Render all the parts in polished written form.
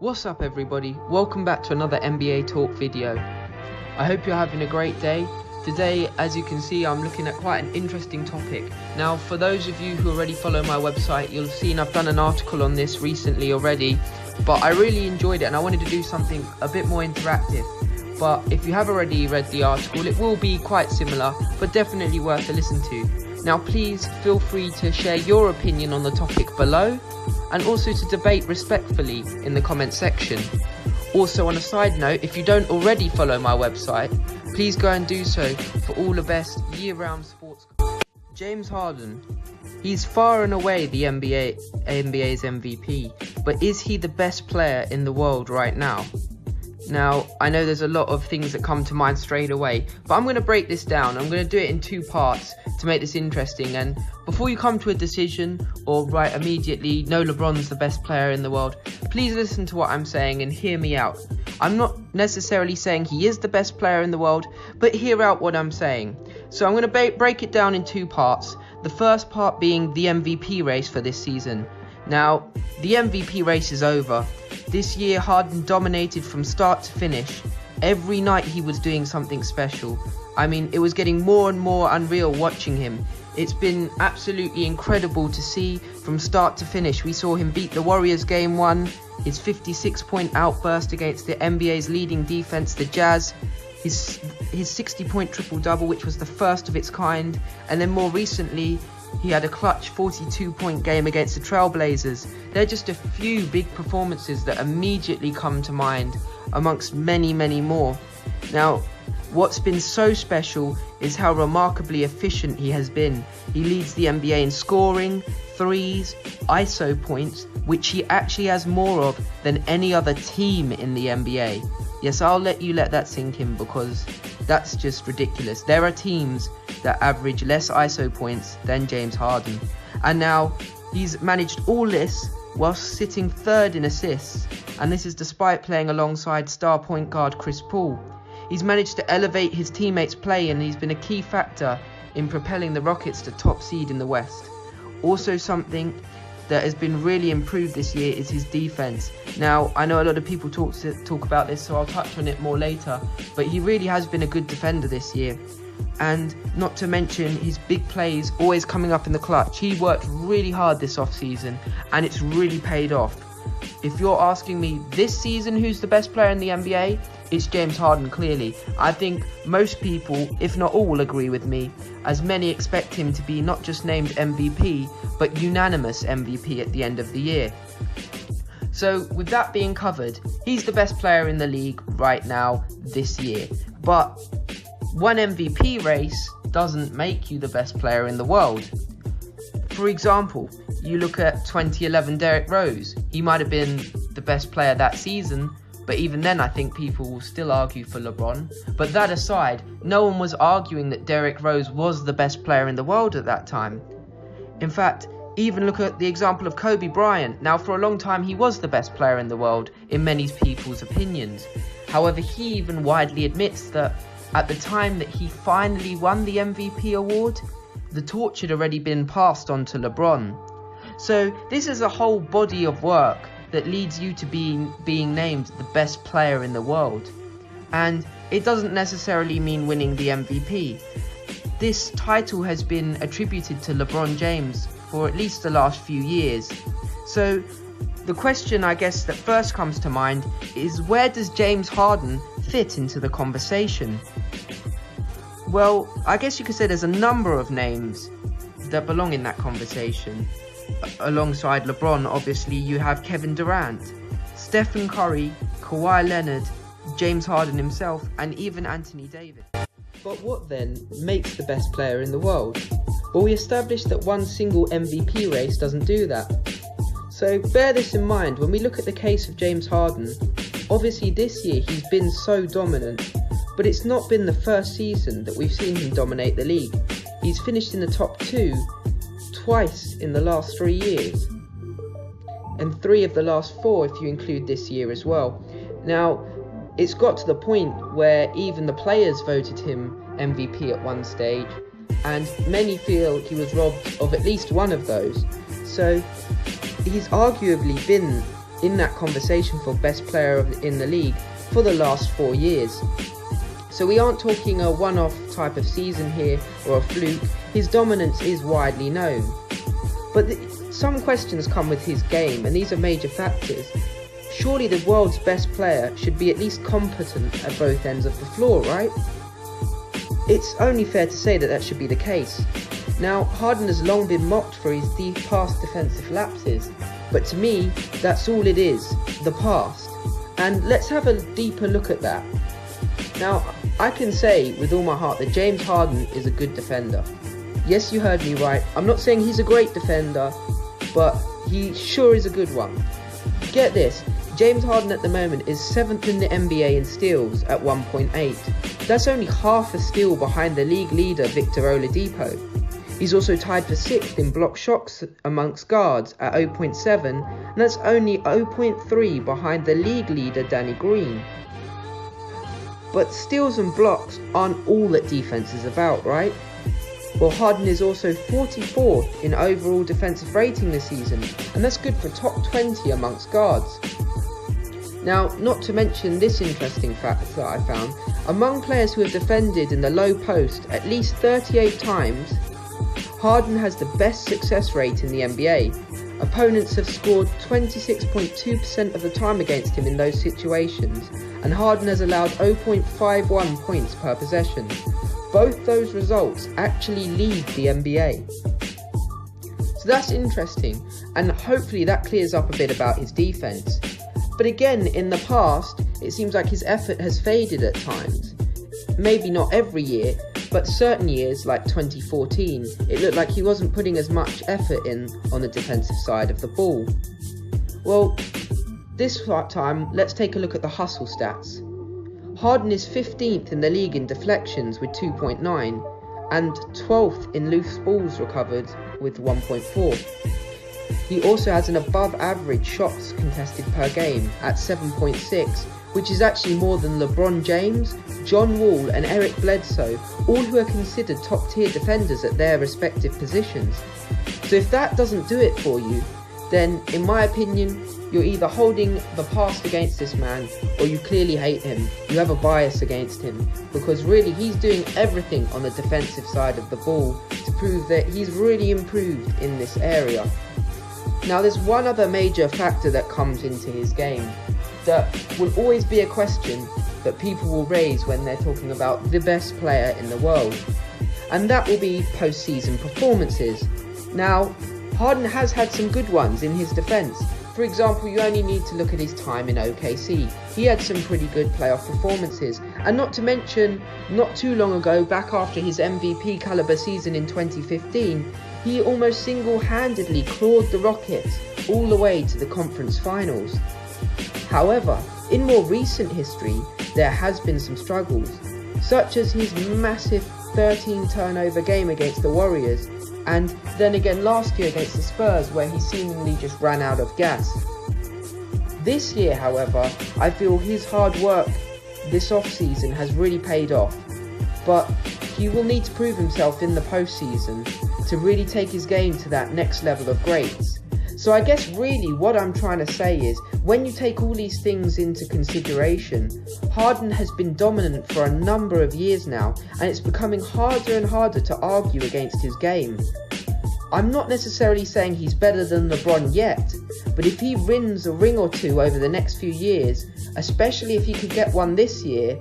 What's up everybody, welcome back to another NBA Talk video. I hope you're having a great day. Today, as you can see, I'm looking at quite an interesting topic. Now, for those of you who already follow my website, you'll have seen I've done an article on this recently already, but I really enjoyed it and I wanted to do something a bit more interactive. But if you have already read the article, it will be quite similar, but definitely worth a listen to. Now, please feel free to share your opinion on the topic below, and also to debate respectfully in the comment section. Also, on a side note, if you don't already follow my website, please go and do so for all the best year-round sports. James Harden, he's far and away the NBA's MVP, but is he the best player in the world right now? Now, I know there's a lot of things that come to mind straight away, but I'm going to break this down. I'm going to do it in two parts to make this interesting. And before you come to a decision or write immediately, no, LeBron's the best player in the world, please listen to what I'm saying and hear me out. I'm not necessarily saying he is the best player in the world, but hear out what I'm saying. So I'm going to break it down in two parts. The first part being the MVP race for this season. Now, the MVP race is over. This year, Harden dominated from start to finish. Every night he was doing something special. I mean, it was getting more and more unreal watching him. It's been absolutely incredible to see from start to finish. We saw him beat the Warriors game 1, his 56-point outburst against the NBA's leading defense, the Jazz, his 60-point triple-double, which was the first of its kind, and then more recently, he had a clutch 42-point game against the Trailblazers. They're just a few big performances that immediately come to mind amongst many, many more. Now, what's been so special is how remarkably efficient he has been. He leads the NBA in scoring, threes, ISO points, which he actually has more of than any other team in the NBA. Yes, I'll let that sink in because that's just ridiculous. There are teams that average less ISO points than James Harden. And now he's managed all this whilst sitting third in assists. And this is despite playing alongside star point guard Chris Paul. He's managed to elevate his teammates' play and he's been a key factor in propelling the Rockets to top seed in the West. Also, something that has been really improved this year is his defense. Now, I know a lot of people talk about this, so I'll touch on it more later, but he really has been a good defender this year. And not to mention his big plays always coming up in the clutch. He worked really hard this offseason and it's really paid off. If you're asking me this season who's the best player in the NBA, it's James Harden clearly. I think most people, if not all, agree with me, as many expect him to be not just named MVP, but unanimous MVP at the end of the year. So with that being covered, he's the best player in the league right now this year. But one MVP race doesn't make you the best player in the world. For example, you look at 2011 Derrick Rose. He might have been the best player that season, but even then I think people will still argue for LeBron. But that aside, no one was arguing that Derrick Rose was the best player in the world at that time. In fact, even look at the example of Kobe Bryant. Now, for a long time he was the best player in the world in many people's opinions. However, he even widely admits that at the time that he finally won the MVP award, the torch had already been passed on to LeBron. So this is a whole body of work that leads you to being named the best player in the world. And it doesn't necessarily mean winning the MVP. This title has been attributed to LeBron James for at least the last few years. So the question I guess that first comes to mind is, where does James Harden fit into the conversation? Well, I guess you could say there's a number of names that belong in that conversation. Alongside LeBron, obviously, you have Kevin Durant, Stephen Curry, Kawhi Leonard, James Harden himself, and even Anthony Davis. But what then makes the best player in the world? Well, we established that one single MVP race doesn't do that. So bear this in mind when we look at the case of James Harden. Obviously this year he's been so dominant, but it's not been the first season that we've seen him dominate the league. He's finished in the top 2 twice in the last 3 years, and 3 of the last 4 if you include this year as well. Now, it's got to the point where even the players voted him MVP at one stage, and many feel he was robbed of at least one of those. So he's arguably been in that conversation for best player in the league for the last 4 years. So we aren't talking a one-off type of season here or a fluke. His dominance is widely known. But some questions come with his game, and these are major factors. Surely the world's best player should be at least competent at both ends of the floor, right? It's only fair to say that that should be the case. Now, Harden has long been mocked for his past defensive lapses, but to me, that's all it is, the past. And let's have a deeper look at that. Now, I can say with all my heart that James Harden is a good defender. Yes, you heard me right. I'm not saying he's a great defender, but he sure is a good one. Get this, James Harden at the moment is 7th in the NBA in steals at 1.8. That's only half a steal behind the league leader Victor Oladipo. He's also tied for 6th in block shots amongst guards at 0.7, and that's only 0.3 behind the league leader Danny Green. But steals and blocks aren't all that defense is about, right? Well, Harden is also 44th in overall defensive rating this season, and that's good for top 20 amongst guards. Now, not to mention this interesting fact that I found, among players who have defended in the low post at least 38 times, Harden has the best success rate in the NBA. Opponents have scored 26.2% of the time against him in those situations, and Harden has allowed 0.51 points per possession. Both those results actually lead the NBA. So that's interesting, and hopefully that clears up a bit about his defense. But again, in the past, it seems like his effort has faded at times. Maybe not every year, but certain years, like 2014, it looked like he wasn't putting as much effort in on the defensive side of the ball. Well, this time, let's take a look at the hustle stats. Harden is 15th in the league in deflections with 2.9 and 12th in loose balls recovered with 1.4. He also has an above average shots contested per game at 7.6, which is actually more than LeBron James, John Wall and Eric Bledsoe, all who are considered top tier defenders at their respective positions. So if that doesn't do it for you, then in my opinion, you're either holding the past against this man or you clearly hate him. You have a bias against him, because really he's doing everything on the defensive side of the ball to prove that he's really improved in this area. Now there's one other major factor that comes into his game that will always be a question that people will raise when they're talking about the best player in the world, and that will be postseason performances. Now, Harden has had some good ones in his defense. For example, you only need to look at his time in OKC. He had some pretty good playoff performances, and not to mention, not too long ago, back after his MVP caliber season in 2015, he almost single-handedly clawed the Rockets all the way to the conference finals. However, in more recent history, there has been some struggles, such as his massive 13 turnover game against the Warriors, and then again last year against the Spurs, where he seemingly just ran out of gas. This year, however, I feel his hard work this off-season has really paid off, but he will need to prove himself in the postseason to really take his game to that next level of greats. So I guess really what I'm trying to say is, when you take all these things into consideration, Harden has been dominant for a number of years now, and it's becoming harder and harder to argue against his game. I'm not necessarily saying he's better than LeBron yet, but if he wins a ring or two over the next few years, especially if he could get one this year,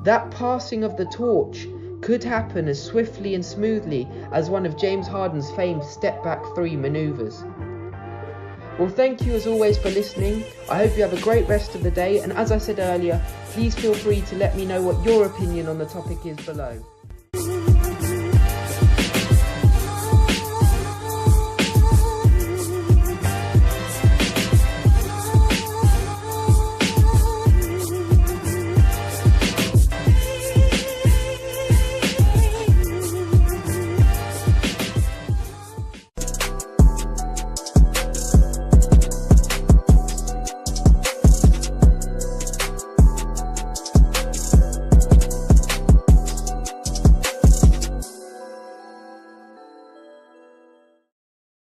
that passing of the torch could happen as swiftly and smoothly as one of James Harden's famed step-back 3 maneuvers. Well, thank you as always for listening. I hope you have a great rest of the day, and as I said earlier, please feel free to let me know what your opinion on the topic is below.